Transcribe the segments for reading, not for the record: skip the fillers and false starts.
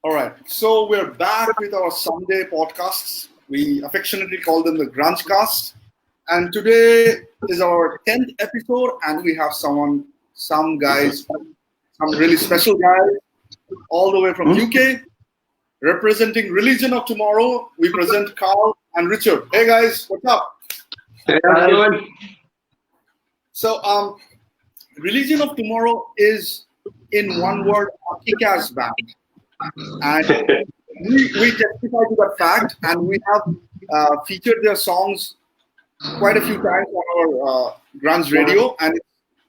All right, so we're back with our Sunday podcasts. We affectionately call them the GrungeCast. And today is our 10th episode, and we have some guys, some really special guys, all the way from UK, representing Religion of Tomorrow. We present Karl and Richard. Hey guys, what's up? Hey, how's it going? So, Religion of Tomorrow is, in one word, a kick-ass band. And we testify to that fact, and we have featured their songs quite a few times on our Grunge radio, and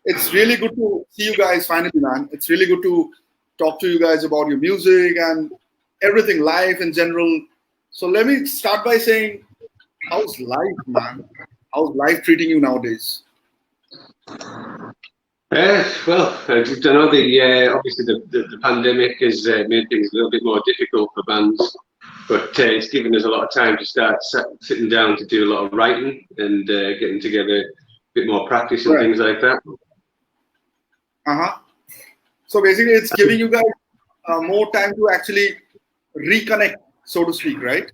it's really good to see you guys finally, man. It's really good to talk to you guys about your music and everything, life in general. So let me start by saying, how's life, man? How's life treating you nowadays? Well, I don't know. Obviously the pandemic has made things a little bit more difficult for bands, but it's given us a lot of time to start sitting down to do a lot of writing and getting together, a bit more practice and things like that. So basically, it's giving you guys more time to actually reconnect, so to speak, right?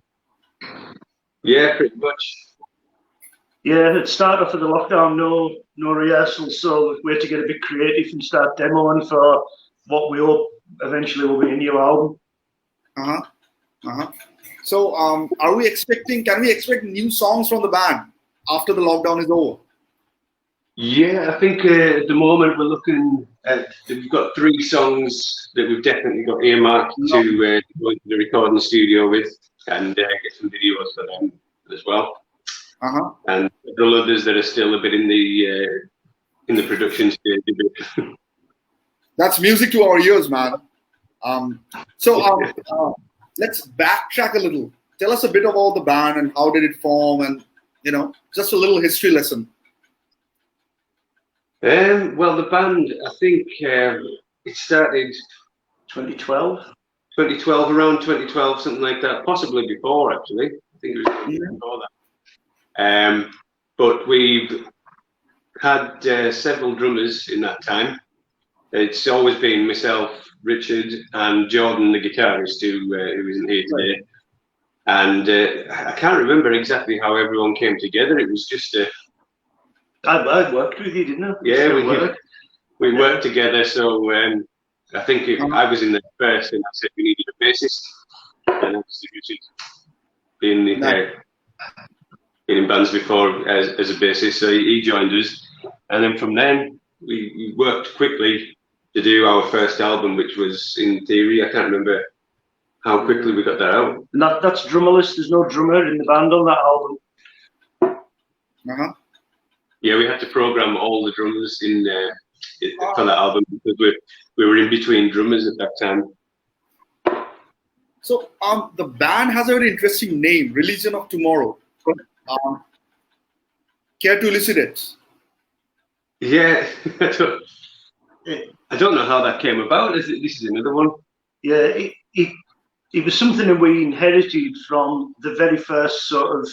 Yeah, pretty much. Yeah, it started off with the lockdown, no rehearsals, so we had to get a bit creative and start demoing for what we hope eventually will be a new album. So, can we expect new songs from the band after the lockdown is over? Yeah, I think at the moment we're looking at, we've got 3 songs that we've definitely got earmarked to go into the recording studio with and get some videos for them as well. And several others that are still a bit in the production stage a bit. That's music to our ears, man. Let's backtrack a little. Tell us a bit about the band and how did it form, and just a little history lesson. Well, the band, I think it started 2012. 2012, around 2012, something like that. Possibly before, actually. I think it was before that. But we've had several drummers in that time. It's always been myself, Richard, and Jordan, the guitarist, who isn't here today. And I can't remember exactly how everyone came together. It was just I worked with you, didn't I? Yeah, we worked together. So I think I was in there first, and I said we needed a bassist. And obviously Richard been in bands before as a bassist, so he joined us, and then from then we worked quickly to do our first album, which was, in theory, I can't remember how quickly we got that out. And that's drummerless. There's no drummer in the band on that album. Yeah, we had to program all the drummers in for that album because we were in between drummers at that time. So the band has a very interesting name, Religion of Tomorrow. Care to elucidate? Yeah, I don't know how that came about. This is another one. Yeah, it was something that we inherited from the very first sort of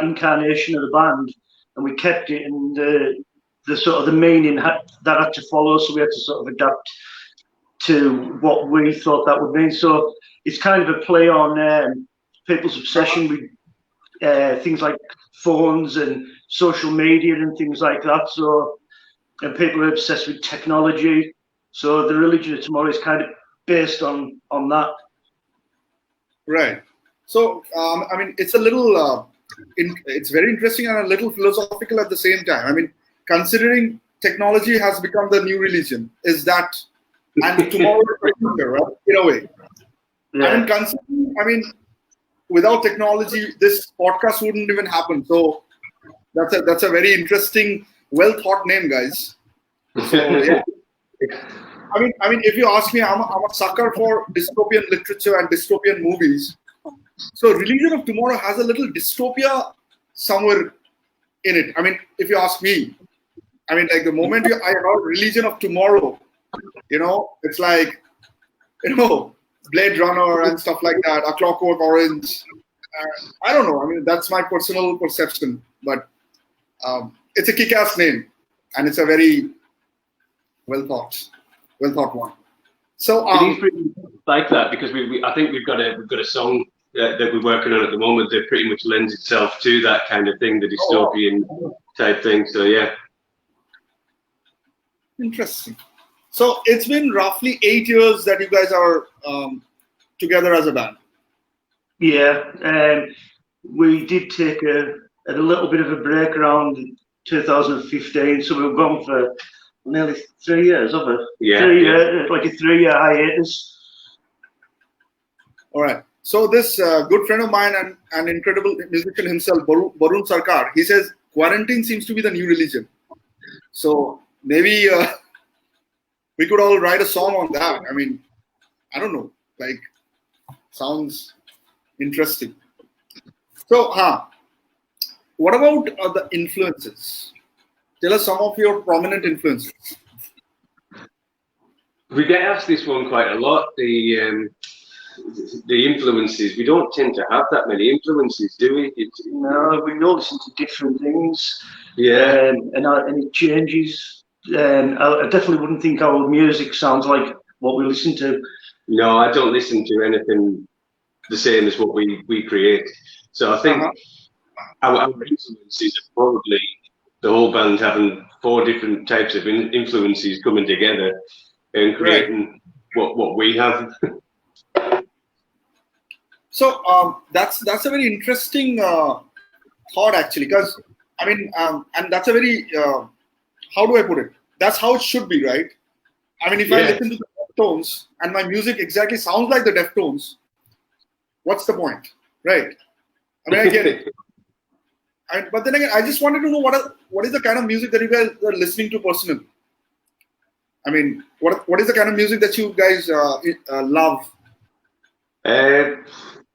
incarnation of the band, and we kept it, and the sort of the meaning that had to follow, so we had to sort of adapt to what we thought that would mean. So it's kind of a play on people's obsession with things like phones and social media and things like that. So, and people are obsessed with technology. So the Religion of Tomorrow is kind of based on that. Right. So, I mean, it's a little, it's very interesting and a little philosophical at the same time. I mean, considering technology has become the new religion, is that, and tomorrow is the future, right? In a way. Yeah. Without technology, this podcast wouldn't even happen. So that's a very interesting, well thought name, guys. So yeah. I mean, if you ask me, I'm a sucker for dystopian literature and dystopian movies. So Religion of Tomorrow has a little dystopia somewhere in it. I mean, if you ask me, I mean, like the moment I heard Religion of Tomorrow, it's like, Blade Runner and stuff like that, A Clockwork Orange. I don't know. I mean, that's my personal perception, but it's a kick-ass name, and it's a very well thought one. So It is pretty like that because I think we've got a song that we're working on at the moment that pretty much lends itself to that kind of thing, the dystopian type thing. So yeah. Interesting. So it's been roughly 8 years that you guys are together as a band. Yeah, we did take a little bit of a break around 2015, so we've gone for nearly 3 years, haven't we? Yeah. 3 years, like a 3-year hiatus. All right. So this good friend of mine and incredible musician himself, Barun Sarkar, he says quarantine seems to be the new religion. So maybe we could all write a song on that. I mean, I don't know. Like, sounds interesting. So, what about the influences? Tell us some of your prominent influences. We get asked this one quite a lot. The influences, we don't tend to have that many influences, do we? No, we all listen to different things. Yeah. And it changes. I definitely wouldn't think our music sounds like what we listen to. No, I don't listen to anything the same as what we create. So I think our influences are probably the whole band having 4 different types of influences coming together and creating what we have. So that's a very interesting thought, actually, because I mean, and that's a very how do I put it? That's how it should be, right? I mean, if I listen to the Deftones and my music exactly sounds like the Deftones, what's the point, right? I mean, I get it. But then again, I just wanted to know what is the kind of music that you guys are listening to personally. I mean, what is the kind of music that you guys love?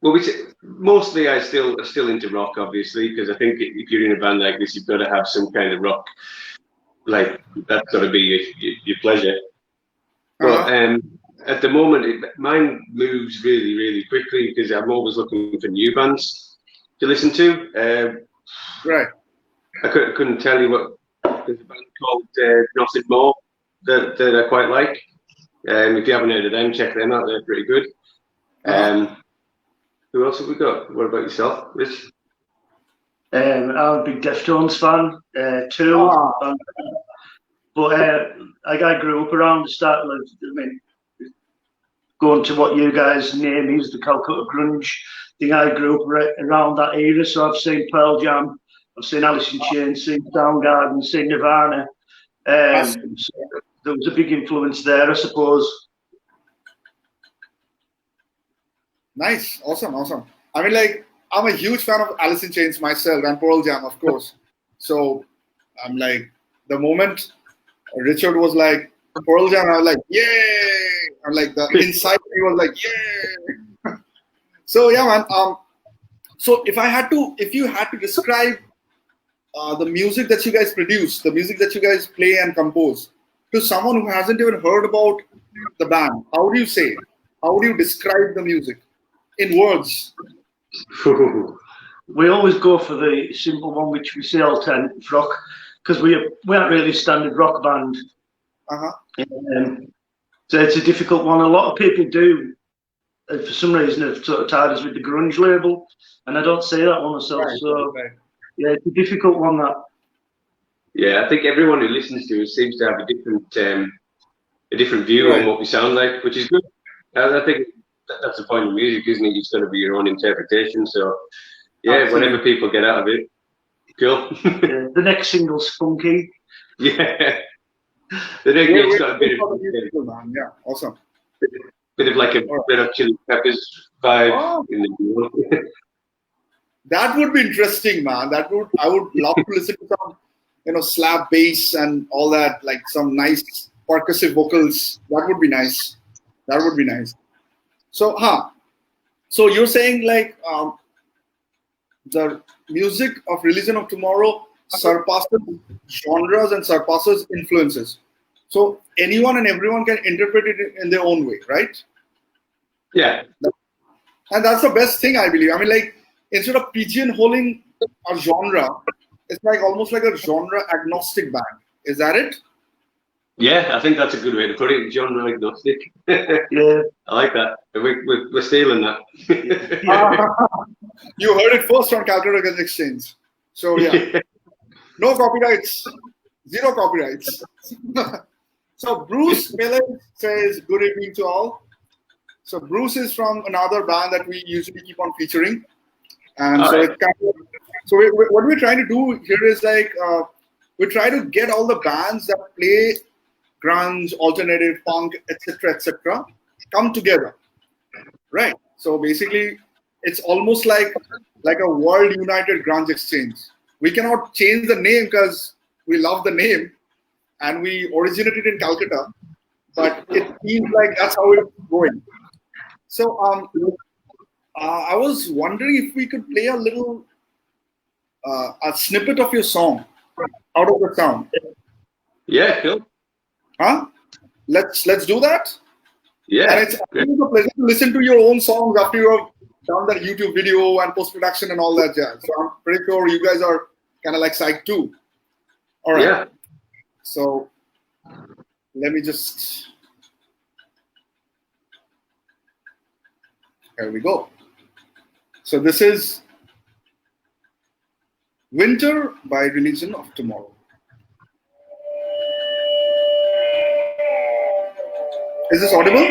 Well, mostly I'm still into rock, obviously, because I think if you're in a band like this, you've got to have some kind of rock. Like, that's got to be your pleasure. But at the moment, mine moves really, really quickly because I'm always looking for new bands to listen to. Right. I couldn't tell you what. There's a band called Nothing More that I quite like. If you haven't heard of them, check them out. They're pretty good. Who else have we got? What about yourself, Rich? I'm a big Deftones fan too. But I grew up around the start of, I mean, going to what you guys name is the Calcutta Grunge thing. I grew up around that era, so I've seen Pearl Jam, I've seen Alice in Chains, seen Soundgarden, seen Nirvana. So there was a big influence there, I suppose. Nice, awesome. I mean, like, I'm a huge fan of Alice in Chains myself and Pearl Jam, of course. So I'm like, the moment Richard was like Pearl Jam, I was like, yay! I'm like, the inside me was like, yay! So yeah, man. So if you had to describe the music that you guys produce, the music that you guys play and compose, to someone who hasn't even heard about the band, how do you say it? How do you describe the music in words? We always go for the simple one, which we say alternative rock, because we aren't really a standard rock band. So it's a difficult one. A lot of people do, for some reason, have sort of tied us with the grunge label, and I don't say that one myself. Yeah, it's a difficult one. That. Yeah, I think everyone who listens to us seems to have a different view on what we sound like, which is good. I think that's the point of music, isn't it? It's got to be your own interpretation. So, yeah, absolutely. Whatever people get out of it, cool. Yeah, the next single's funky. Yeah. The next got a bit of yeah, awesome. Bit of like a Red Hot Chili Peppers vibe in the That would be interesting, man. I would love to listen to some, slap bass and all that, like some nice percussive vocals. That would be nice. So, so you're saying like the music of Religion of Tomorrow surpasses genres and surpasses influences. So anyone and everyone can interpret it in their own way, right? Yeah. And that's the best thing, I believe. I mean, like, instead of pigeonholing a genre, it's like almost like a genre agnostic band. Is that it? Yeah, I think that's a good way to put it. Genre agnostic. Yeah. I like that. We're stealing that. You heard it first on Calcutta Grunge Exchange. So yeah, no copyrights, zero copyrights. So Bruce Miller says, "Good evening to all." So Bruce is from another band that we usually keep on featuring, and All so right. it kind of, so what we're trying to do here is like we try to get all the bands that play grunge, alternative, punk, etc., come together, right? So basically, it's almost like a world united grunge exchange. We cannot change the name because we love the name and we originated in Calcutta, but it feels like that's how it's going. So I was wondering if we could play a little a snippet of your song out of the sound. Yeah, cool. Huh? Let's do that. Yeah. And it's always a pleasure to listen to your own songs after you have done that YouTube video and post production and all that jazz. So I'm pretty sure you guys are kind of like psyched too. All right. Yeah. So let me just. Here we go. So this is Winter by Religion of Tomorrow. Is this audible?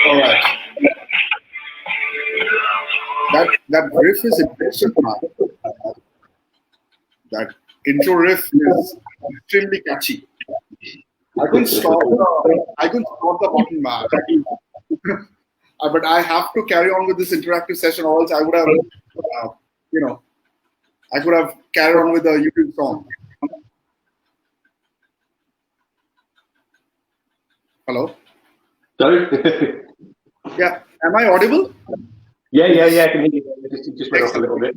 All right. That riff is impressive, man. That intro riff is extremely catchy. I couldn't stop the button, man. But I have to carry on with this interactive session, or else I would have, I could have carried on with the YouTube song. Hello? Sorry? Yeah. Am I audible? Yeah. I can hear you. Just went off a little bit.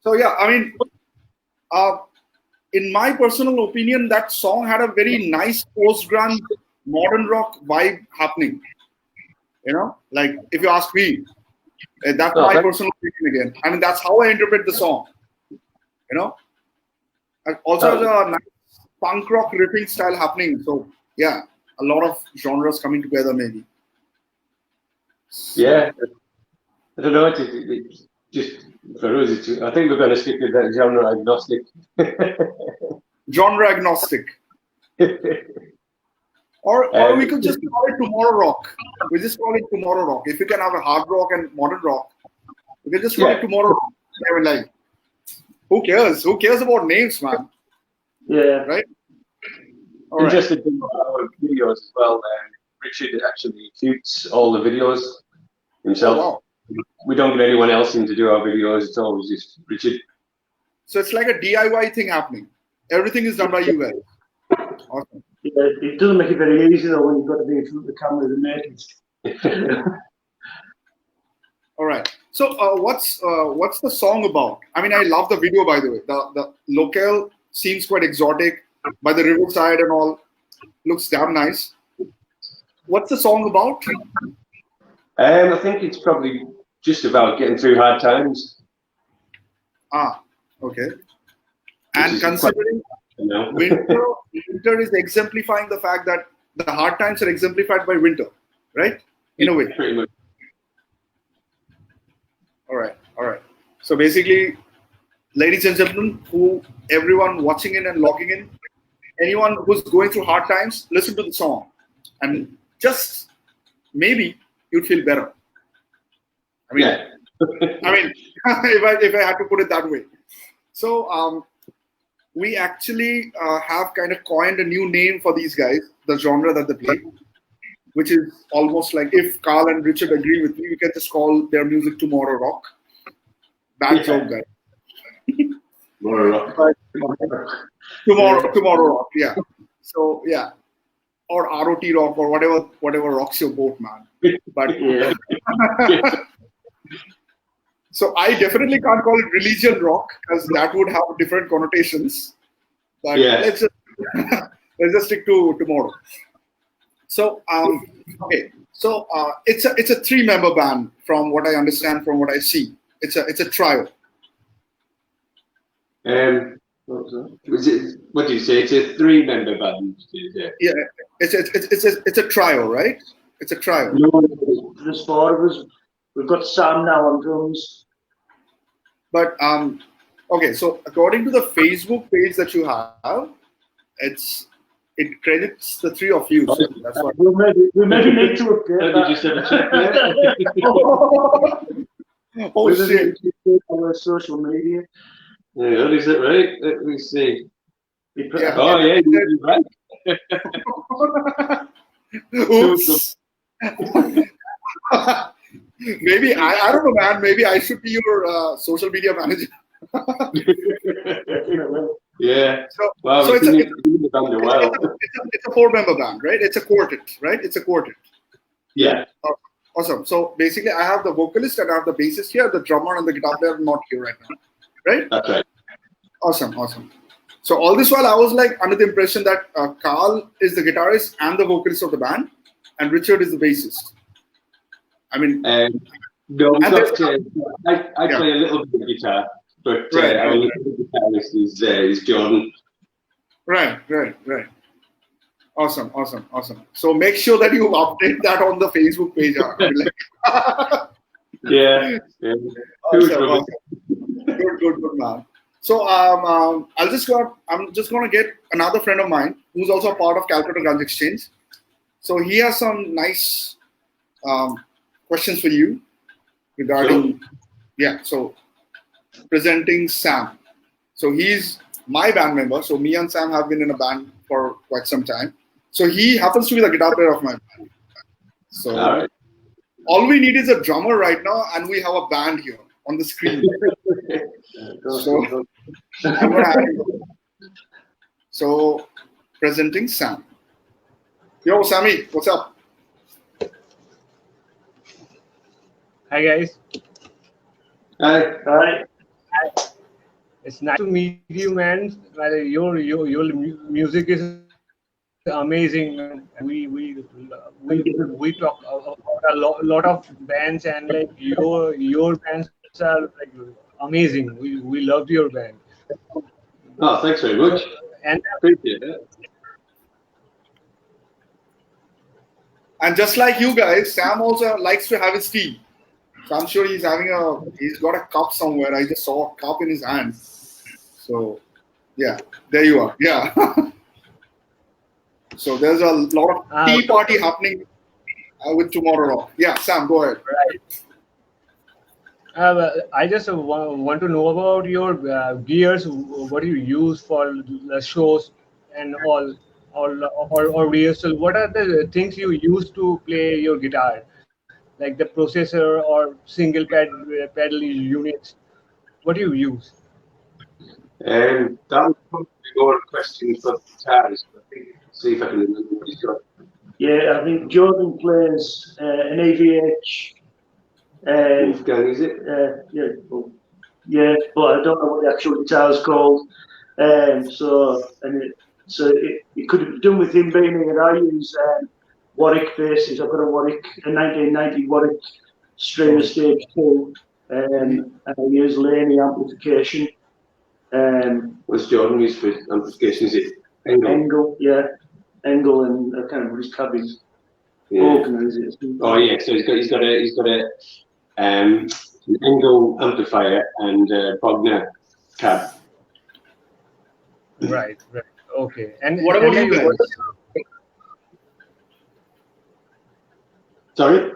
So yeah, I mean, in my personal opinion, that song had a very nice post-grunge modern rock vibe happening. Like if you ask me, that's my personal opinion again. I mean, that's how I interpret the song. And also has a nice punk rock riffing style happening. So yeah, a lot of genres coming together maybe. Yeah. I don't know. It's just for us. I think we're going to stick with that genre agnostic. Genre agnostic. Or we could just call it tomorrow rock. We just call it tomorrow rock. If you can have a hard rock and modern rock, we can just call it tomorrow rock. I mean, like, who cares? Who cares about names, man? Yeah. Right? All right. Interested in our videos as well. Richard actually shoots all the videos himself. Oh, wow. We don't get anyone else in to do our videos. It's always just Richard. So it's like a DIY thing happening. Everything is done by you guys. Awesome. Yeah, it doesn't make it very easy though when you've got to be in front of the camera and make it. All right. So what's the song about? I mean, I love the video, by the way. The locale seems quite exotic by the riverside and all. Looks damn nice. What's the song about? I think it's probably just about getting through hard times. Ah, okay. And considering Winter, winter is exemplifying the fact that the hard times are exemplified by winter, right? In a way. Pretty much. All right. So basically, ladies and gentlemen, everyone watching in and logging in, anyone who's going through hard times, listen to the song, and just maybe you'd feel better. I mean, Yeah. if I had to put it that way. So we actually have kind of coined a new name for these guys, the genre that they play, which is almost like, if Karl and Richard agree with me, we can just call their music Tomorrow Rock. Bad joke, guys. Tomorrow Rock, yeah. So yeah, or ROT Rock, or whatever rocks your boat, man. But Yeah. so I definitely can't call it religion rock, because that would have different connotations. But let's just stick to Tomorrow. So okay, so it's a 3-member band, from what I understand, from what I see. It's a trio. What do you say? It's a 3-member band. Yeah, it's a trio, right? It's a trio. There's 4 of us. We've got Sam now on drums. But okay, so according to the Facebook page that you have, it credits the 3 of you. So that's what. We maybe need to update that. Did you just have a check there? Oh shit! On our social media. Yeah, is that right? Let me see. Yeah. Oh yeah, you're right. Oops. Maybe I don't know, man. Maybe I should be your social media manager. Yeah. So it's a 4-member band, right? It's a quartet, right? It's a quartet. Yeah. Awesome. So basically, I have the vocalist and I have the bassist here. The drummer and the guitar player are not here right now, right? That's right. Awesome. So all this while, I was like under the impression that Karl is the guitarist and the vocalist of the band, and Richard is the bassist. I mean, no, I play a little bit of guitar, but our little guitarist is Jordan. Right. Awesome. So make sure that you update that on the Facebook page. Yeah. Awesome. Good, man. So I'm just gonna get another friend of mine who's also a part of Calcutta Grunge Exchange. So he has some nice questions for you regarding so presenting Sam. So he's my band member. So me and Sam have been in a band for quite some time. So he happens to be the guitar player of my band. So all we need is a drummer right now, and we have a band here on the screen. So I'm gonna add him. So presenting Sam. Yo, Sammy, what's up? Hi guys. Hi. It's nice to meet you, man. Your music is amazing. We talk about a lot of bands, and like your bands are like amazing. We loved your band. Oh, thanks very much. And Appreciate it. And just like you guys, Sam also likes to have his tea. So I'm sure he's got a cup somewhere. I just saw a cup in his hand. So yeah, there you are. Yeah. So there's a lot of tea party happening with Tomorrow Rock. Yeah, Sam, go ahead. Right. I just want to know about your gears. What you use for the shows and or rehearsal. What are the things you use to play your guitar? Like the processor or single pedal units. What do you use? That would probably be more a question for the guitarist. I think, see if I can remember what he's got. Yeah, I think Jordan plays an AVH. Wolfgang, is it? Yeah, but I don't know what the actual guitar is called. It could have done with him being here. I use Warwick basses. I've got a 1990 Warwick Streamer Stage 2, and I use Laney amplification. What's Jordan used for amplification? Is it Engel? Engel, and I can't remember his cabin. Yeah. Organize it. Oh yeah, so he's got an Engel amplifier and Bogner cab. Right. Okay. And What about you guys? Sorry?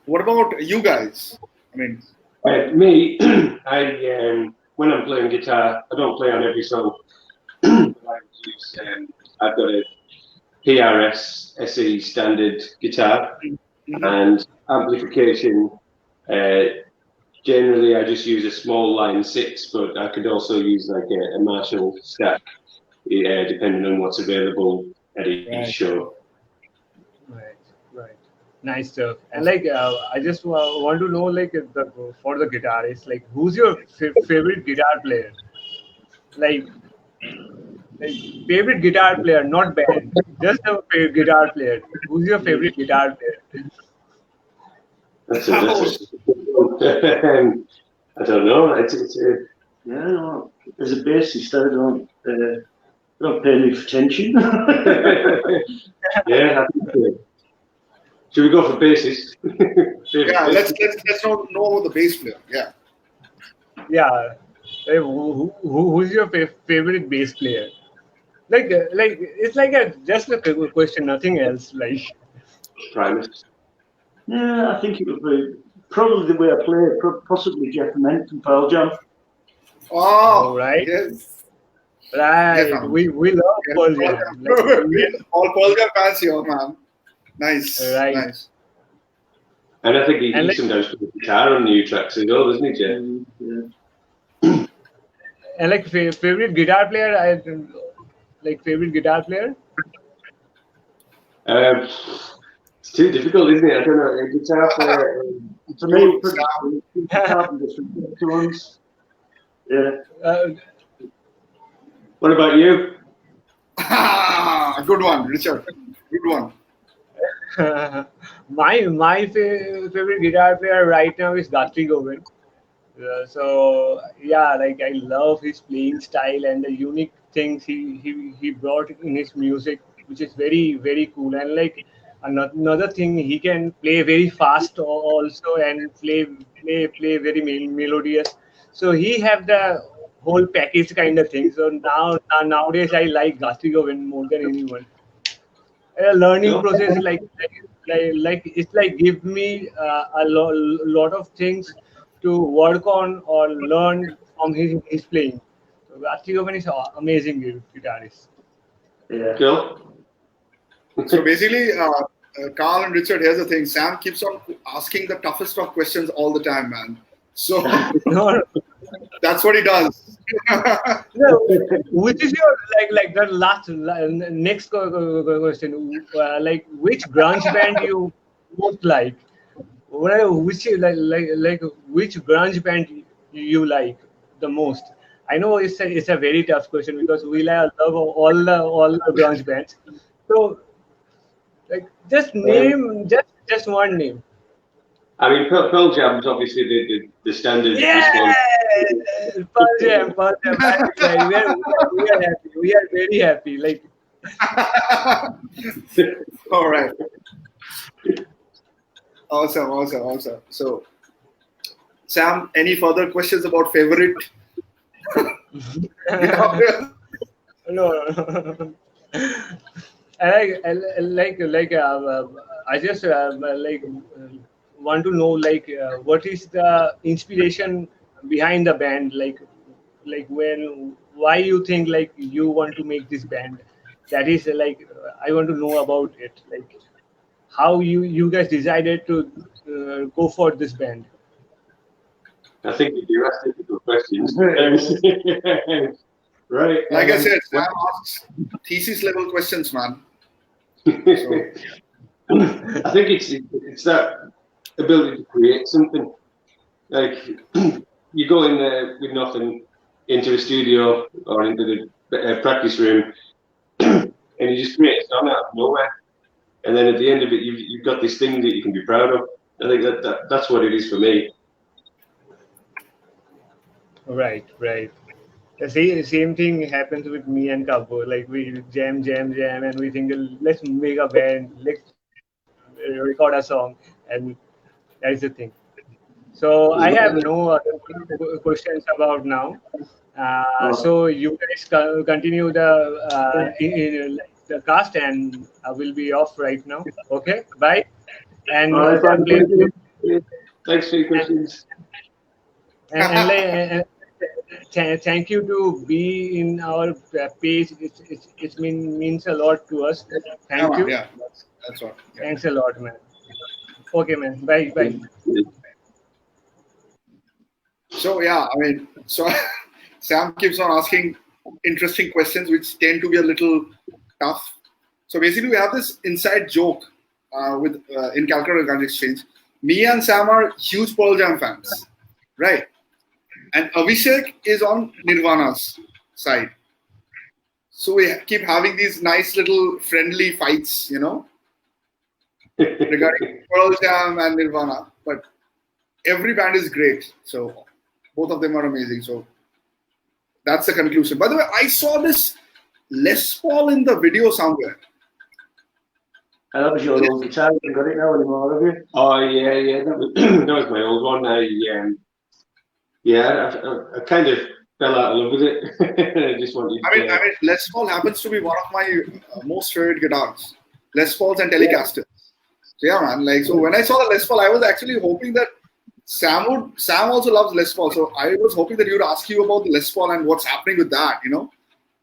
What about you guys? I mean, Me, when I'm playing guitar, I don't play on every song. I've got a PRS SE standard guitar and amplification. Generally, I just use a small line 6, but I could also use like a Marshall stack, depending on what's available at each show. Right. Nice stuff. And like, I just want to know, like, for the guitarist, like, who's your favorite guitar player? Like favorite guitar player, not band, just a favorite guitar player. Who's your favorite guitar player? That's I don't know. No, as a bassist, I don't pay any attention. Yeah, I think so. Should we go for bassist? yeah, let's know about the bass player. Yeah. Yeah. Like, who's your favorite bass player? Like it's like just a question, nothing else. Like Primus. Yeah, I think it would be probably the way I play, possibly Jeff Ment and Pearl Jam. Oh, right. Yes. Right. Yeah, we love Pearl Jam. All Pearl Jam fans here, man. Nice. Right. Nice. And I think he sometimes plays guitar on new tracks as well, doesn't he, Jeff? Yeah. And like favorite guitar player, favorite guitar player. It's too difficult, isn't it? I don't know. A guitar player. For me, guitar from different tones. Yeah. What about you? Good one, Richard. Good one. My favorite guitar player right now is Gayatri Govind. So yeah, like I love his playing style and the unique things he brought in his music, which is very very cool. And like another thing, he can play very fast also and play very melodious. So he have the whole package kind of thing. So nowadays I like Gayatri Govind more than anyone. Learning process like it's like give me a lot of things to work on or learn from his playing. So Gayatri Govind is an amazing guitarist. Yeah. Cool. So basically, Karl and Richard, here's the thing. Sam keeps on asking the toughest of questions all the time, man. So that's what he does. No, which is your like the last next question? Like which grunge band you most like? Which which grunge band you like the most? I know it's a very tough question because we love all the grunge bands. So like just name just one name. I mean, Pearl Jam is obviously the standard. Yeah, Pearl Jam. We are happy. We are very happy. Like, All right. Awesome. So, Sam, any further questions about favorite? no. I just want to know like what is the inspiration behind the band, like when why you think like you want to make this band. That is like I want to know about it, like how you guys decided to go for this band. I think you do ask difficult questions. Right. Like I said, Sam asks thesis level questions, man. So, I think it's that ability to create something. Like you go in there with nothing into a studio or into the practice room, and you just create a song out of nowhere. And then at the end of it, you've got this thing that you can be proud of. I think that's what it is for me. Right. The same thing happens with me and Kabo. Like we jam, and we think let's make a band, let's record a song, and that's the thing. So I have no other questions about now. So you guys continue the cast, and I will be off right now. Okay, bye. And All right, fine, thank you. Thanks for your questions. and thank you to be in our page. It means a lot to us. Thank you. Yeah, that's what. Yeah. Thanks a lot, man. Okay, man. Bye. So yeah, I mean, so Sam keeps on asking interesting questions, which tend to be a little tough. So basically, we have this inside joke with in Calcutta Grunge Exchange. Me and Sam are huge Pearl Jam fans, right? And Abhishek is on Nirvana's side. So we keep having these nice little friendly fights, regarding Pearl Jam and Nirvana. But every band is great. So both of them are amazing. So that's the conclusion. By the way, I saw this Les Paul in the video somewhere. And that was your old guitar. You got it now anymore, have you? Oh yeah, that was my old one. I kind of fell out of love with it. I just wanted. I mean, Les Paul happens to be one of my most favorite guitars. Les Pauls and Telecasters. So yeah, man. Like, so when I saw the Les Paul, I was actually hoping that Sam also loves Les Paul. So I was hoping that he would ask you about the Les Paul and what's happening with that,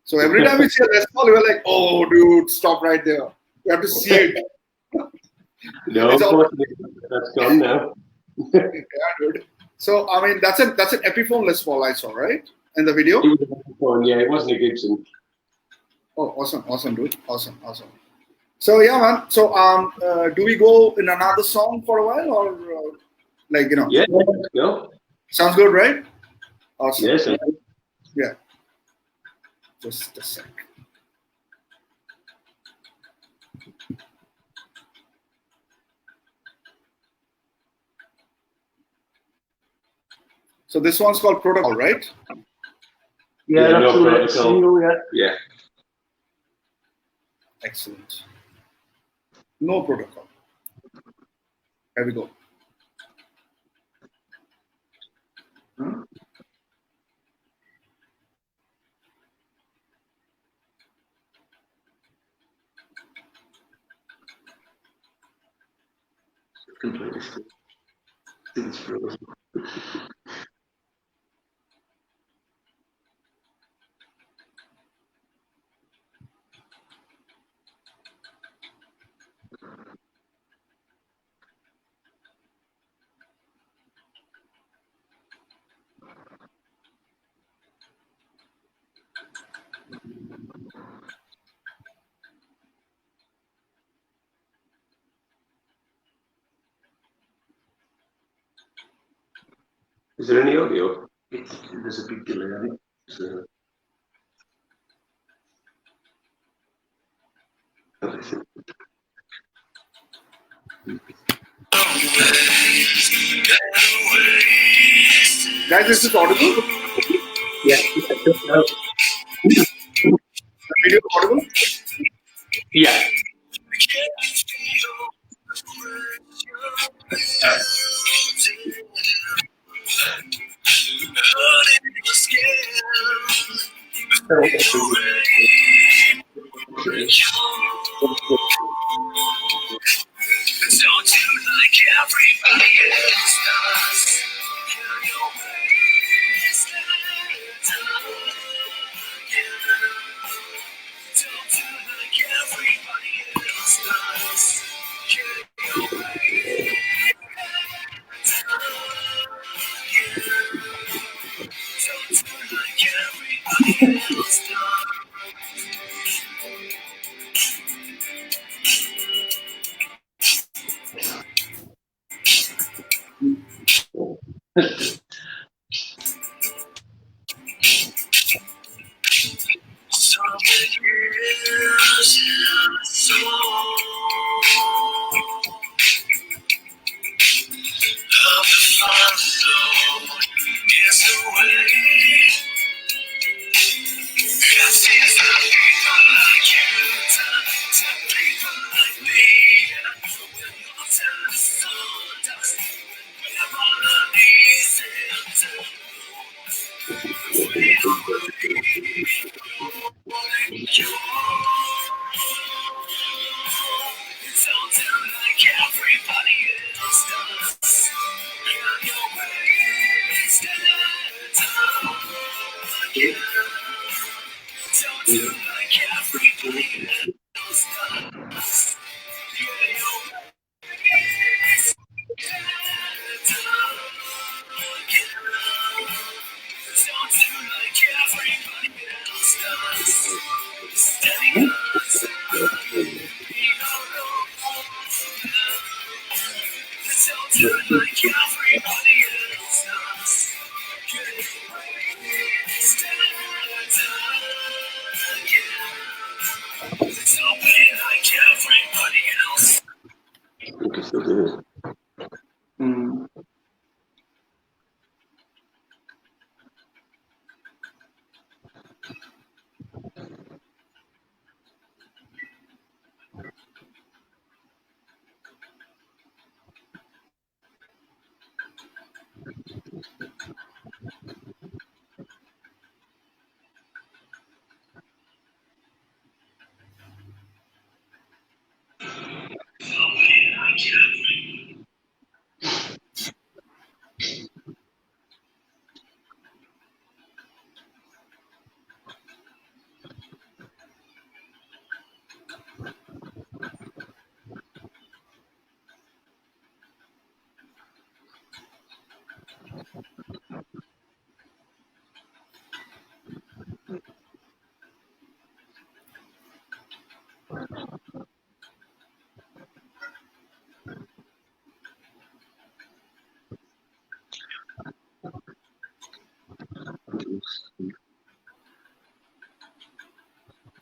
So every time we see a Les Paul, we were like, oh, dude, stop right there. You have to see it. No, that's gone now. Yeah, dude. So I mean, that's an Epiphone Les Paul I saw, right? In the video. It was an Epiphone, yeah. It wasn't a Gibson. Oh, awesome, dude. Awesome. So yeah, man. So do we go in another song for a while, or Yeah, let's go. Sounds good, right? Awesome. Yes. Yeah. Just a sec. So this one's called Protocol, right? Yeah, that's no the Protocol. single, yeah. Yeah. Excellent. No Protocol. Here we go. Completely. It's frozen. Is there any audio? There's a big delay on it. So. Guys, is this audible? Yeah. The video audible? Yeah. like everybody else does. Can you waste it? Don't do like everybody else does. Can you waste it? Don't do like everybody else does.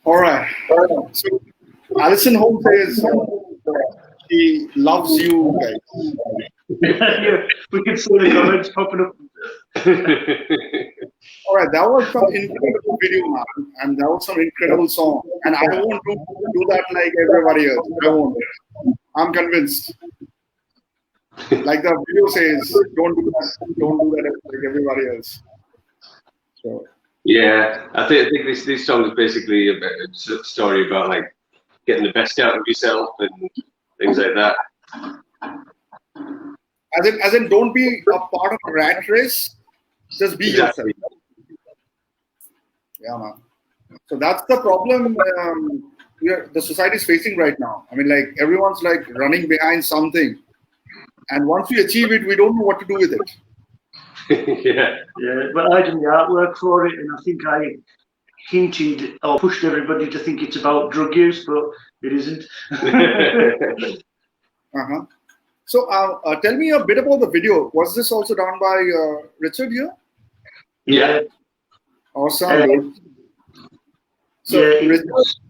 All right. So Alison Holmes says she loves you guys. Yeah, we can see the comments popping up. All right, that was some incredible video, man, and that was some incredible song. And I won't do that like everybody else. I won't. I'm convinced. Like the video says, don't do that like everybody else. So Yeah, I think this song is basically a story about like getting the best out of yourself and things like that. as in, don't be a part of a rat race. Just be yourself. Yeah, man. So that's the problem the society is facing right now. I mean, like everyone's like running behind something, and once we achieve it, we don't know what to do with it. Yeah. But I did the artwork for it, and I think I hinted or pushed everybody to think it's about drug use, but it isn't. Uh-huh. So tell me a bit about the video. Was this also done by Richard here? Yeah. Awesome, dude. So Yeah,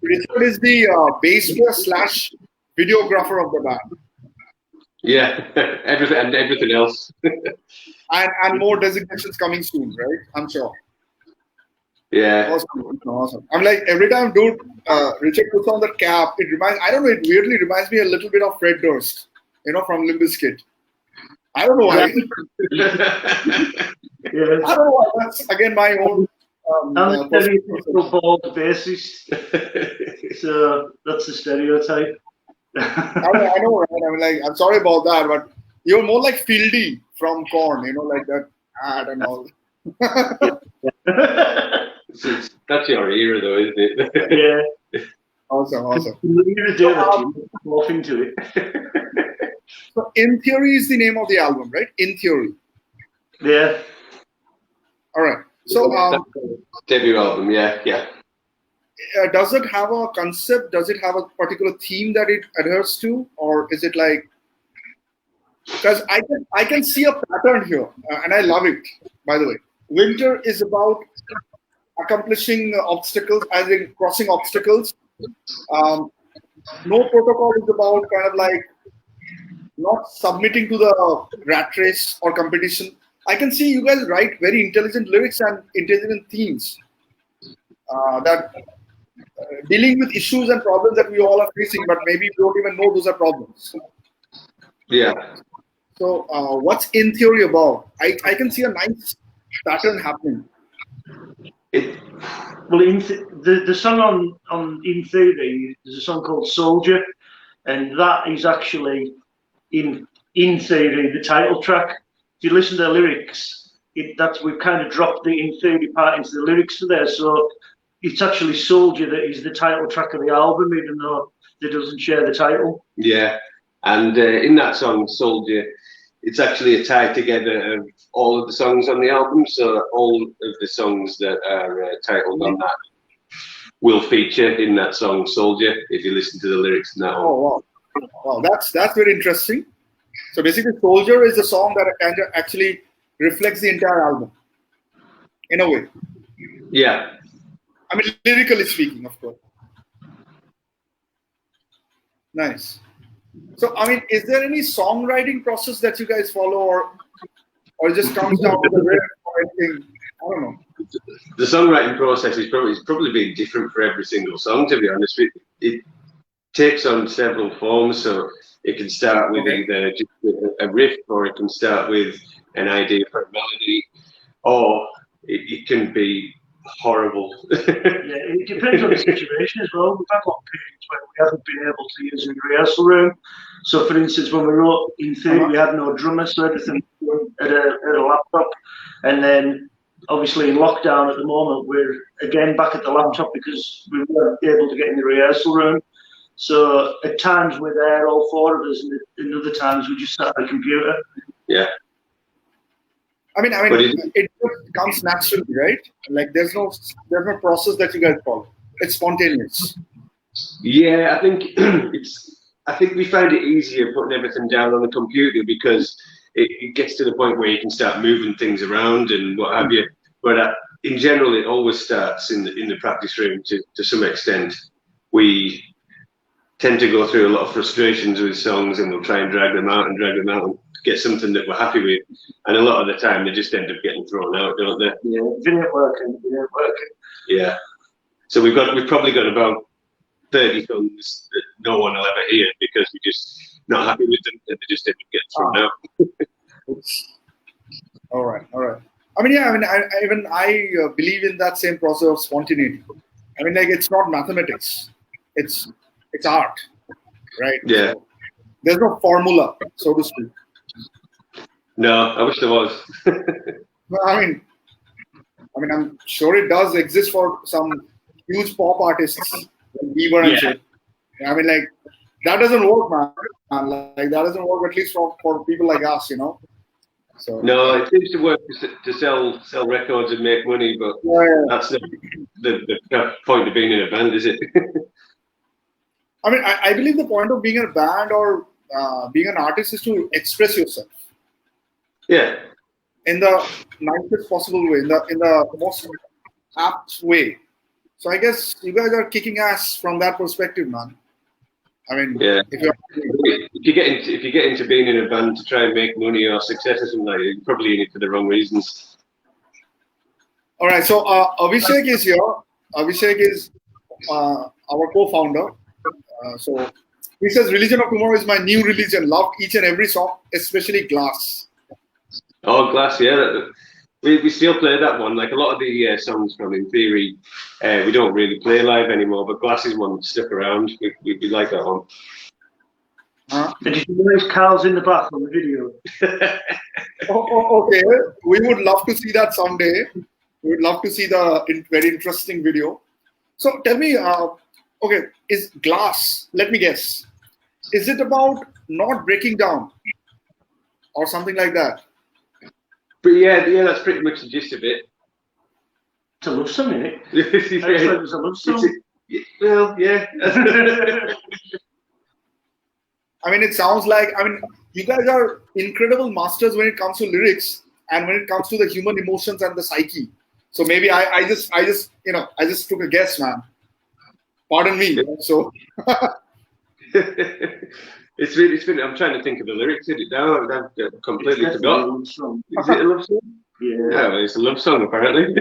Richard is the bass player / videographer of the band. Yeah, everything else. and more designations coming soon, right? I'm sure. Yeah. Awesome. I'm like, every time, dude, Richard puts on the cap, it reminds, I don't know, it weirdly reminds me a little bit of Fred Durst, from Limp Bizkit. I don't know why. yeah. I don't know why. That's, again, my own. I'm a stereotypical bald bassist, so that's the stereotype. I know, right? I mean, like, I'm sorry about that, but you're more like Fieldy from Korn, like that ad and all. That's your era, though, isn't it? Yeah. Awesome. You're a that you morph into it. So, In Theory is the name of the album, right? In Theory. Yeah. All right. So, Debut album, yeah. does it have a concept? Does it have a particular theme that it adheres to, or is it like? Because I can see a pattern here, and I love it. By the way, Winter is about accomplishing obstacles, as in crossing obstacles. No Protocol is about kind of like not submitting to the rat race or competition. I can see you guys write very intelligent lyrics and intelligent themes that dealing with issues and problems that we all are facing, but maybe we don't even know those are problems. Yeah. So what's In Theory about? I can see a nice pattern happening. Well, the song on In Theory, there's a song called Soldier, and that is actually in Theory the title track. If you listen to the lyrics, we've kind of dropped the In Theory part into the lyrics there, so it's actually Soldier that is the title track of the album, even though it doesn't share the title. Yeah, and in that song, Soldier, it's actually a tie together of all of the songs on the album. So all of the songs that are titled on that will feature in that song Soldier, if you listen to the lyrics in that one. Oh, wow. That's very interesting. So basically, Soldier is the song that actually reflects the entire album, in a way. Yeah. I mean, lyrically speaking, of course. Nice. So, I mean, is there any songwriting process that you guys follow, or it just comes down to the riff or anything? I don't know. The songwriting process is probably being different for every single song, to be honest with you. It takes on several forms, so it can start with either just a riff, or it can start with an idea for a melody, or it can be horrible. Yeah, it depends on the situation as well. We've had long periods where we haven't been able to use a rehearsal room. So, for instance, when we wrote In Theory, we had no drummer, so everything at a laptop. And then, obviously, in lockdown at the moment, we're again back at the laptop because we weren't able to get in the rehearsal room. So, at times we're there, all four of us, and other times we just sat at a computer. Yeah. I mean, it just comes naturally, right? Like there's no process that you guys follow. It's spontaneous. Yeah, I think I think we find it easier putting everything down on the computer because it gets to the point where you can start moving things around and what have you. But in general, it always starts in the practice room to some extent. We tend to go through a lot of frustrations with songs, and we'll try and drag them out and get something that we're happy with. And a lot of the time, they just end up getting thrown out, don't they? Yeah, it didn't work. Yeah. So we've probably got about 30 songs that no one will ever hear because we're just not happy with them, and they just end up getting thrown out. All right. I mean, I believe in that same process of spontaneity. I mean, like it's not mathematics; it's art, right? Yeah. So there's no formula, so to speak. No, I wish there was. No, I mean, I'm sure it does exist for some huge pop artists like Bieber and shit. I mean, like that doesn't work, man. Like that doesn't work, at least for people like us, So no, it seems to work to sell records and make money, but that's the point of being in a band, is it? I mean, I believe the point of being in a band or being an artist is to express yourself. Yeah. In the nicest possible way, in the most apt way. So I guess you guys are kicking ass from that perspective, man. I mean, if you get into being in a band to try and make money or success or something like that, you're probably in it for the wrong reasons. All right, so Abhishek is here. Abhishek is our co-founder. So he says, "Religion of Tomorrow is my new religion. Loved each and every song, especially Glass." Oh, Glass, yeah. We still play that one. Like a lot of the songs from In Theory, we don't really play live anymore. But Glass is one that stuck around. We like that one. And did you notice Carl's in the back on the video? Okay, we would love to see that someday. We would love to see the very interesting video. So tell me, okay, is glass? Let me guess. Is it about not breaking down, or something like that? But yeah, that's pretty much the gist of it. It's a love song, isn't it? Yeah. I thought it was a love song. Well, yeah. I mean, it sounds like, I mean, you guys are incredible masters when it comes to lyrics and when it comes to the human emotions and the psyche. So maybe I just took a guess, man. Pardon me. So it's been. I'm trying to think of the lyrics in it now. I've completely forgot. Is it a love song? Yeah, it's a love song apparently.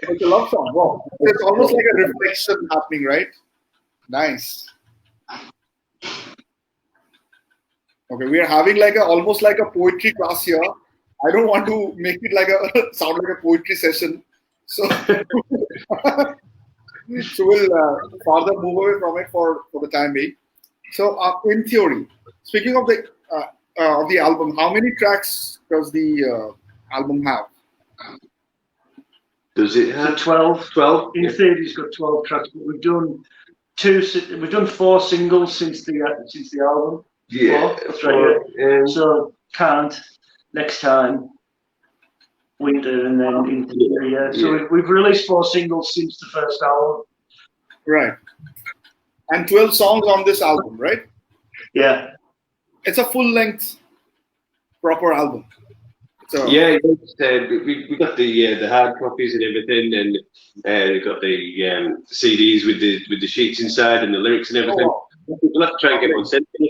It's a love song. Wow, it's almost like a reflection happening, right? Nice. Okay, we are having like almost like a poetry class here. I don't want to make it like sound like a poetry session. So, so we'll further move away from it for the time being. So, in theory, speaking of the album, how many tracks does the album have? Does it have 12? 12? In theory, it's got 12 tracks, but we've done 4 singles since the album. Yeah, That's right. So can't next time, winter, and then into the year. So we've released 4 singles since the first album. Right. And 12 songs on this album, right? Yeah. It's a full-length, proper album. So, yeah, we got the hard copies and everything, and we got the CDs with the sheets inside and the lyrics and everything. Oh, wow. We'll have to try and get one sent to you.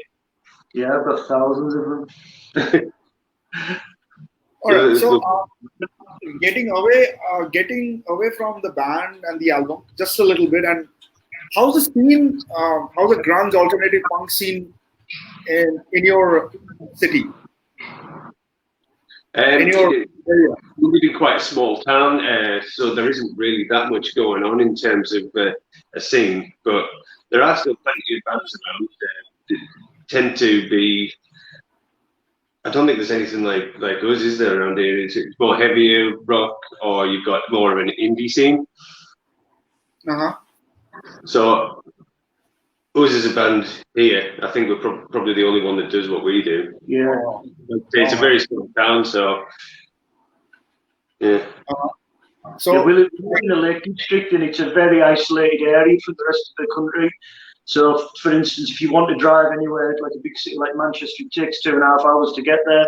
Yeah, I've got thousands of them. All right. So, getting away from the band and the album just a little bit, and how's the scene? How's the grunge alternative punk scene in your city? In your area? We live in quite a small town, so there isn't really that much going on in terms of a scene, but there are still plenty of bands around. That tend to be. I don't think there's anything like us, is there, around here? It's more heavier rock, or you've got more of an indie scene. So, us as a band here, I think we're probably the only one that does what we do. Yeah. It's a very small town, so yeah. So yeah, we live in the Lake District, and it's a very isolated area from the rest of the country. So, for instance, if you want to drive anywhere, like a big city like Manchester, it takes 2.5 hours to get there.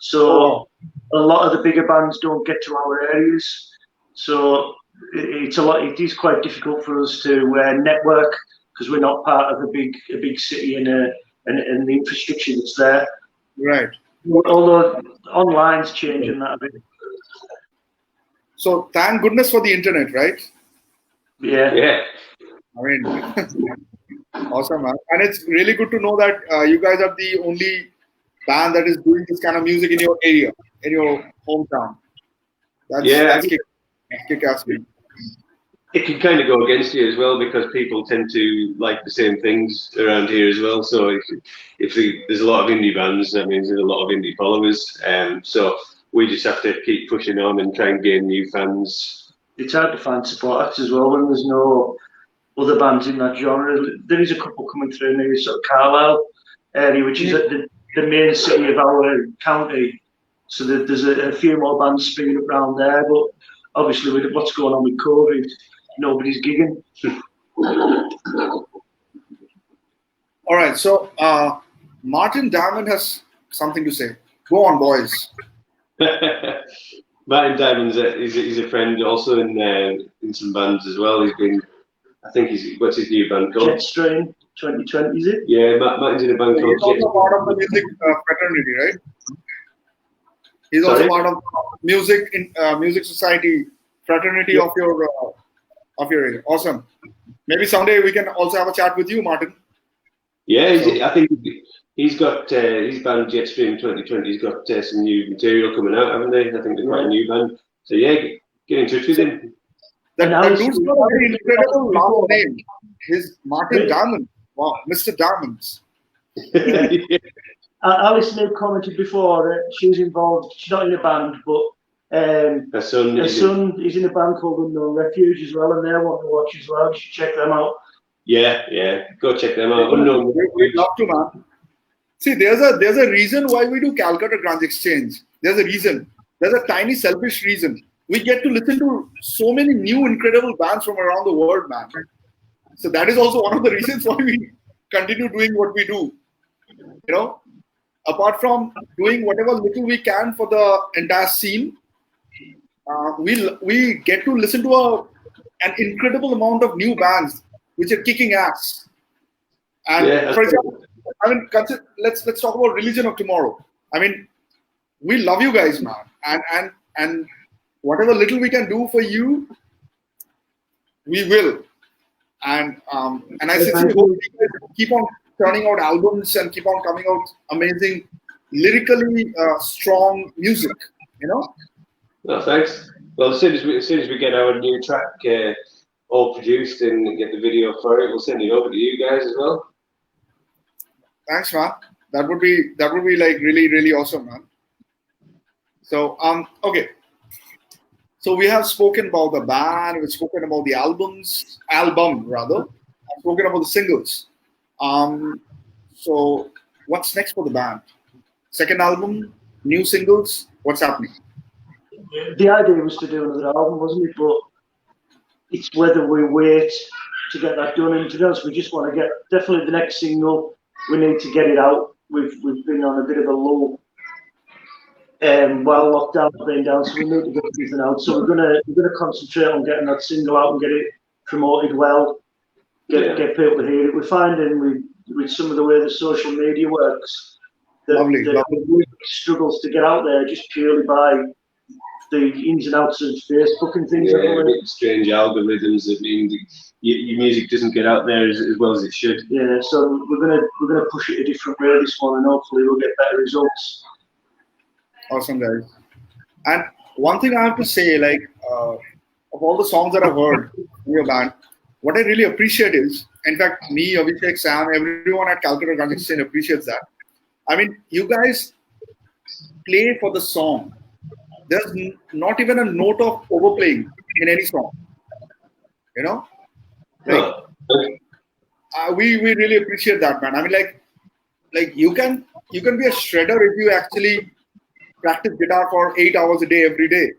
So, a lot of the bigger bands don't get to our areas. So, it is quite difficult for us to network, because we're not part of a big city and the infrastructure that's there. right. Although online's changing that a bit. So thank goodness for the internet, right? Yeah. I mean, awesome, man. And it's really good to know that you guys are the only band that is doing this kind of music in your area, in your hometown. That's kick-ass. It can kind of go against you as well, because people tend to like the same things around here as well. So if there's a lot of indie bands, that means there's a lot of indie followers. So we just have to keep pushing on and try and gain new fans. It's hard to find support acts as well when there's no other bands in that genre. There is a couple coming through in the sort of Carlisle area, which is the main city of our county. So there's a few more bands springing up around there. But obviously, with what's going on with COVID, nobody's gigging. All right. So Martin Diamond has something to say. Go on, boys. Martin Diamond's he's a friend also in some bands as well. He's been, I think what's his new band called? Jetstream 2020, is it? Yeah, Martin's in a band called He's also part of the music fraternity, right? He's also part of music society fraternity of your area. Awesome. Maybe someday we can also have a chat with you, Martin. Yeah, I think he's got his band Jetstream 2020. He's got some new material coming out, haven't they? I think they're quite a new band. So yeah, get in touch with him. That dude's got a very incredible last name. His Martin Diamond. Wow, Mr. Diamonds. Yeah. Alison had commented before that she's involved. She's not in a band, but Her son. her son is in a band called Unknown Refuge as well, and they're one to watch as well. You should check them out. Yeah. Go check them out. Unknown We'd Refuge. love to, man. See, there's a reason why we do Calcutta Grunge Exchange. There's a reason. There's a tiny selfish reason. We get to listen to so many new incredible bands from around the world, man. So that is also one of the reasons why we continue doing what we do. You know, apart from doing whatever little we can for the entire scene, we get to listen to an incredible amount of new bands which are kicking ass. And Yeah, for example, I mean, let's talk about Religion of Tomorrow. I mean, we love you guys, man, and whatever little we can do for you, we will. And I sincerely hope you guys keep on turning out albums and keep on coming out amazing, lyrically strong music. You know. No, thanks. Well, as soon as we get our new track all produced and get the video for it, we'll send it over to you guys as well. Thanks, man. That would be like really, really awesome, man. So okay. So we have spoken about the band, we've spoken about the album rather, I've spoken about the singles. So what's next for the band? Second album, new singles, what's happening? The idea was to do another album, wasn't it? But it's whether we wait to get that done. And to be honest, we just want to get definitely the next single. We need to get it out. We've been on a bit of a lull while lockdown's been down, so we need to get something out. So we're gonna concentrate on getting that single out and get it promoted well. Get people to hear it. We're finding with some of the way the social media works, that struggles to get out there just purely by the ins and outs of Facebook and things. Yeah, strange algorithms that mean your music doesn't get out there as well as it should. Yeah, so we're gonna push it a different way this one, and hopefully we'll get better results. Awesome, guys. And one thing I have to say, like, of all the songs that I've heard in your band, what I really appreciate is, in fact, me, Abhishek, Sam, everyone at Calcutta Grunge Exchange appreciates that. I mean, you guys play for the song. There's not even a note of overplaying in any song. You know? Like, we really appreciate that, man. I mean, like you can be a shredder if you actually practice guitar for 8 hours a day every day.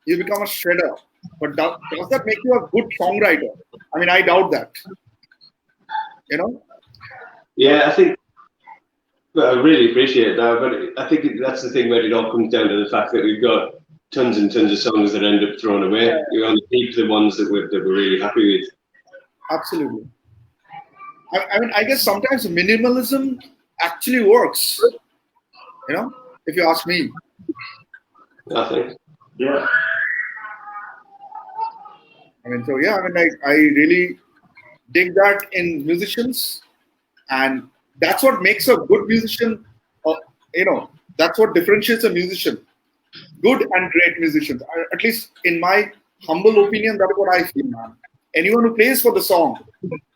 You become a shredder. But does that make you a good songwriter? I mean, I doubt that. You know? Yeah, I think. Well, I really appreciate that, but I think that's the thing where it all comes down to the fact that we've got tons and tons of songs that end up thrown away. Yeah. We only keep the ones that we're really happy with. Absolutely. I mean, I guess sometimes minimalism actually works. You know, if you ask me. I think. Yeah. I mean, so yeah, I mean, like, I really dig that in musicians, and that's what makes a good musician. You know, that's what differentiates a musician. Good and great musicians. At least in my humble opinion, that's what I feel, man. Anyone who plays for the song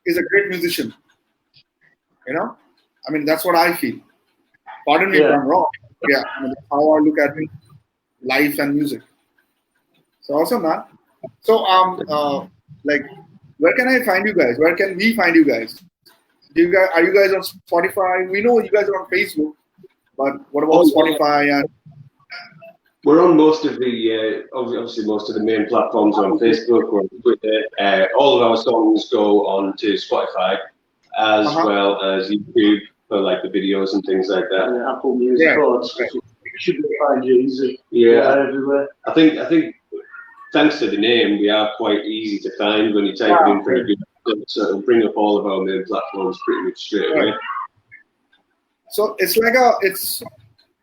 is a great musician. You know, I mean, that's what I feel. Pardon me if I'm wrong. Yeah, I mean, that's how I look at life and music. So awesome, man. So like, where can I find you guys? Where can we find you guys? Are you guys on Spotify? We know you guys are on Facebook, but what about Spotify and? We're on most of the obviously most of the main platforms. On Facebook, we're on Twitter. All of our songs go on to Spotify as well as YouTube for like the videos and things like that. And Apple Music, should be find you easy. Yeah, everywhere. I think thanks to the name, we are quite easy to find when you type it in for a good. So it'll bring up all of our main platforms pretty much straight away. So it's like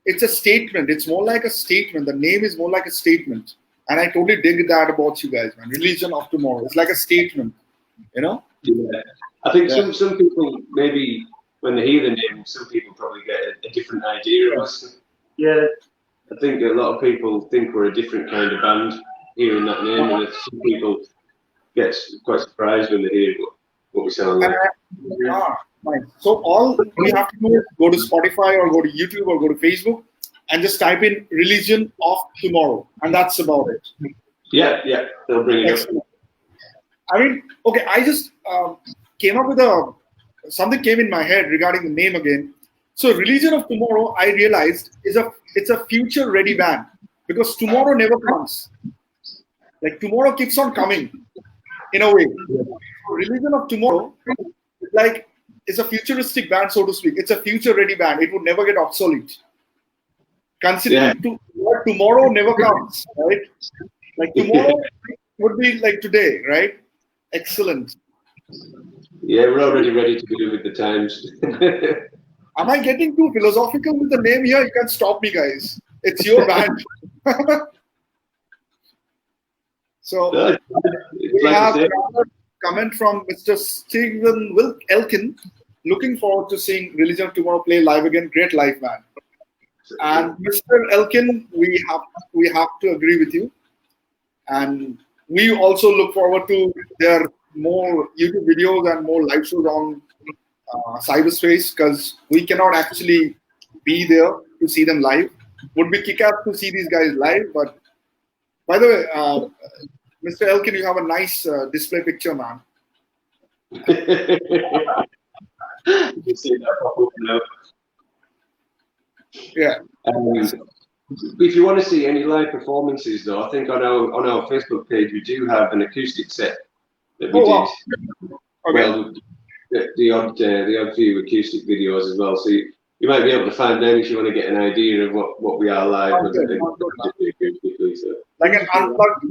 it's a statement. It's more like a statement. The name is more like a statement. And I totally dig that about you guys, man. Religion of Tomorrow. It's like a statement, you know? Yeah. I think some people, maybe when they hear the name, some people probably get a different idea of us. Yeah. I think a lot of people think we're a different kind of band hearing that name, and some people get quite surprised when they hear what we sound like. Nice. So all we have to do is go to Spotify or go to YouTube or go to Facebook and just type in Religion of Tomorrow, and that's about it. Yeah, they'll bring it up. Excellent. I mean, okay, I just came up with something came in my head regarding the name again. So Religion of Tomorrow, I realized it's a future ready band because tomorrow never comes. Like tomorrow keeps on coming in a way. Religion of Tomorrow, like, it's a futuristic band, so to speak. It's a future ready band. It would never get obsolete. Considering tomorrow never comes, right? Like tomorrow would be like today, right? Excellent. Yeah, we're already ready to go with the times. Am I getting too philosophical with the name here? You can't stop me, guys. It's your band. So we have another comment from Mr. Stephen Elkin. Looking forward to seeing Religion of Tomorrow play live again. Great live band. And Mr. Elkin, we have to agree with you. And we also look forward to their more YouTube videos and more live shows on cyberspace because we cannot actually be there to see them live. Would be kick-ass to see these guys live. But by the way, Mr. Elkin, you have a nice display picture, man. You see that pop up now. Yeah. If you want to see any live performances, though, I think on our Facebook page we do have an acoustic set that we did. Wow. Okay. Well, the odd few acoustic videos as well. So you might be able to find them if you want to get an idea of what we are live. Okay. Like an unplugged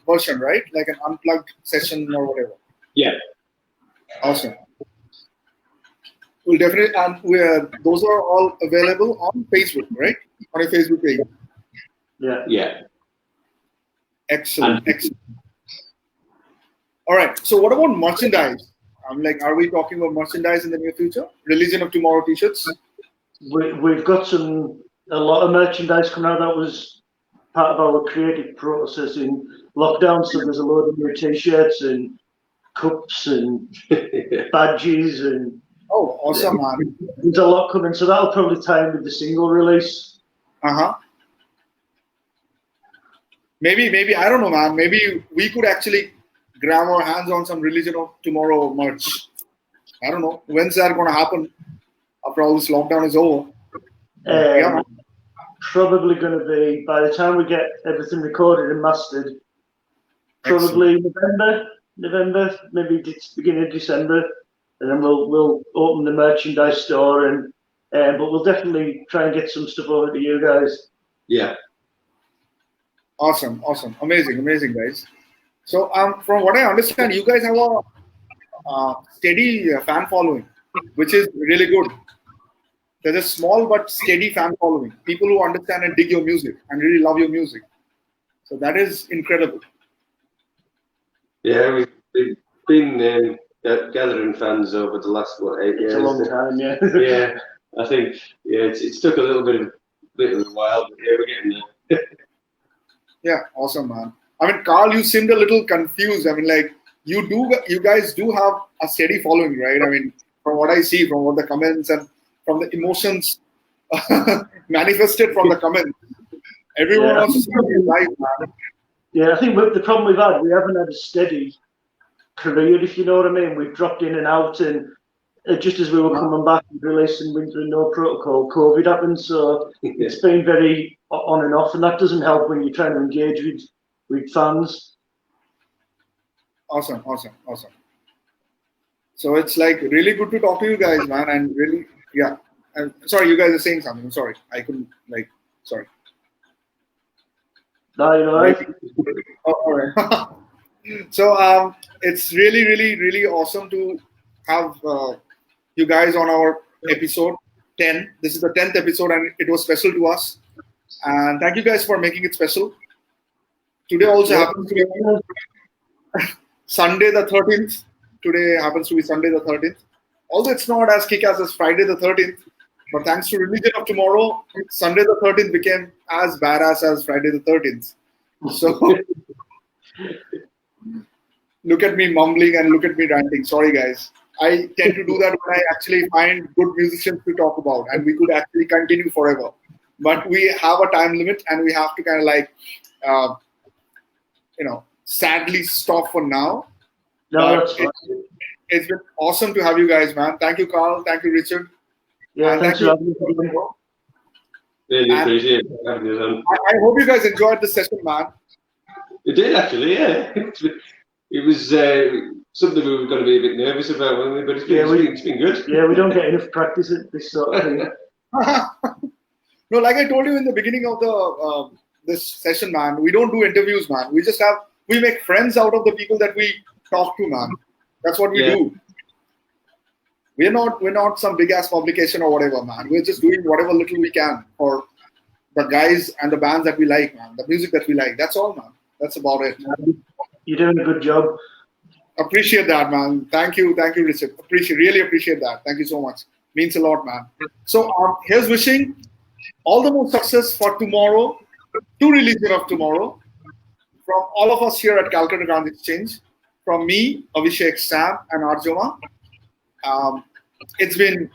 version, right? Like an unplugged session or whatever. Yeah. Awesome. We'll definitely, and those are all available on Facebook, right? On your Facebook page. Yeah. Excellent. Excellent. All right. So what about merchandise? I'm like, are we talking about merchandise in the near future? Religion of Tomorrow t-shirts? We've got a lot of merchandise coming out. That was part of our creative process in lockdown. So there's a load of new t-shirts and cups and badges and. Oh, awesome, man. There's a lot coming, so that'll probably tie in with the single release. Maybe I don't know, man. Maybe we could actually grab our hands on some Religion of Tomorrow merch. I don't know. When's that going to happen? After all this lockdown is over. Probably going to be, by the time we get everything recorded and mastered, probably November, maybe beginning of December. And then we'll open the merchandise store, but we'll definitely try and get some stuff over to you guys. Yeah. Awesome, amazing, guys. So from what I understand, you guys have a steady fan following, which is really good. There's a small but steady fan following. People who understand and dig your music and really love your music. So that is incredible. Yeah, we've been gathering fans over the last 8 years. It's a long time, yeah. Yeah, I think it's took a little bit of a while, but yeah, we're getting there. Yeah, awesome, man. I mean, Karl, you seemed a little confused. I mean, like you guys do have a steady following, right? I mean, from what I see, from what the comments and from the emotions manifested from the comments, everyone wants to see you live, man. Yeah, I think the problem we haven't had a steady career, if you know what I mean. We've dropped in and out, and just as we were coming back and releasing Winter and No Protocol, COVID happened, so it's been very on and off, and that doesn't help when you're trying to engage with fans. Awesome. So it's like really good to talk to you guys, man, and really, yeah. And sorry, you guys are saying something. I'm sorry, I couldn't sorry. No, you're all right. Oh, all right. So it's really, really, really awesome to have you guys on our episode 10. This is the 10th episode, and it was special to us. And thank you guys for making it special. Today also happens to be Sunday the 13th. Today happens to be Sunday the 13th. Although it's not as kick-ass as Friday the 13th, but thanks to Religion of Tomorrow, Sunday the 13th became as badass as Friday the 13th. So look at me mumbling and look at me ranting. Sorry, guys. I tend to do that when I actually find good musicians to talk about, and we could actually continue forever. But we have a time limit, and we have to kind of like, sadly stop for now. No, But that's fine. It's been awesome to have you guys, man. Thank you, Karl. Thank you, Richard. Yeah, And thanks for having me. Really And- appreciate having us on. I hope you guys enjoyed this session, man. It did actually, yeah. It was something we were going to be a bit nervous about, weren't we? But it's been good. Yeah, we don't get enough practice at this sort of thing. No, like I told you in the beginning of the this session, man, we don't do interviews, man. We make friends out of the people that we talk to, man. That's what we do. We're not some big ass publication or whatever, man. We're just doing whatever little we can for the guys and the bands that we like, man. The music that we like. That's all, man. That's about it. You're doing a good job. Appreciate that, man. Thank you, Richard. Really appreciate that. Thank you so much. Means a lot, man. So here's wishing all the more success for tomorrow, to Religion of Tomorrow, from all of us here at Calcutta Grunge Exchange, from me, Abhishek, Sam, and Arjuna. It's been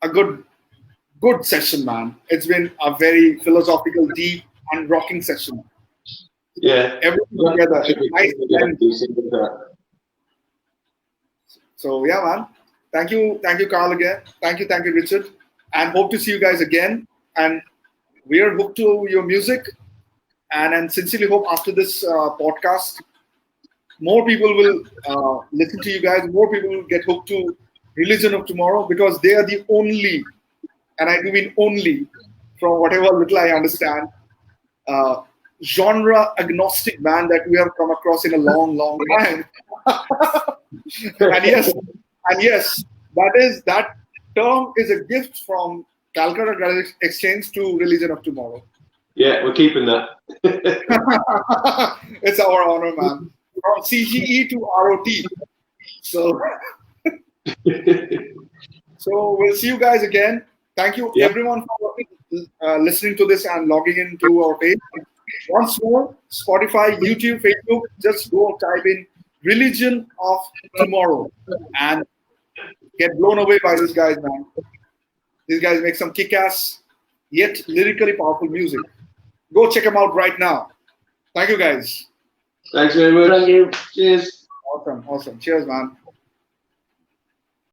a good session, man. It's been a very philosophical, deep, and rocking session. Yeah. Everything together. Nice blend. So yeah, man. Thank you, Karl, again. Thank you, Richard. And hope to see you guys again. And we are hooked to your music. And sincerely hope after this podcast, more people will listen to you guys. More people will get hooked to Religion of Tomorrow, because they are the only, and I do mean only, from whatever little I understand, genre agnostic band that we have come across in a long, long time. and yes, that term is a gift from Calcutta Grunge Exchange to Religion of Tomorrow. Yeah, we're keeping that. It's our honor, man. From CGE to ROT. So we'll see you guys again. Thank you, everyone, for listening to this and logging into our page. Once more, Spotify, YouTube, Facebook, just go type in Religion of Tomorrow and get blown away by these guys, man. These guys make some kick-ass, yet lyrically powerful music. Go check them out right now. Thank you, guys. Thanks very much. Thank you. Cheers. Awesome. Cheers, man.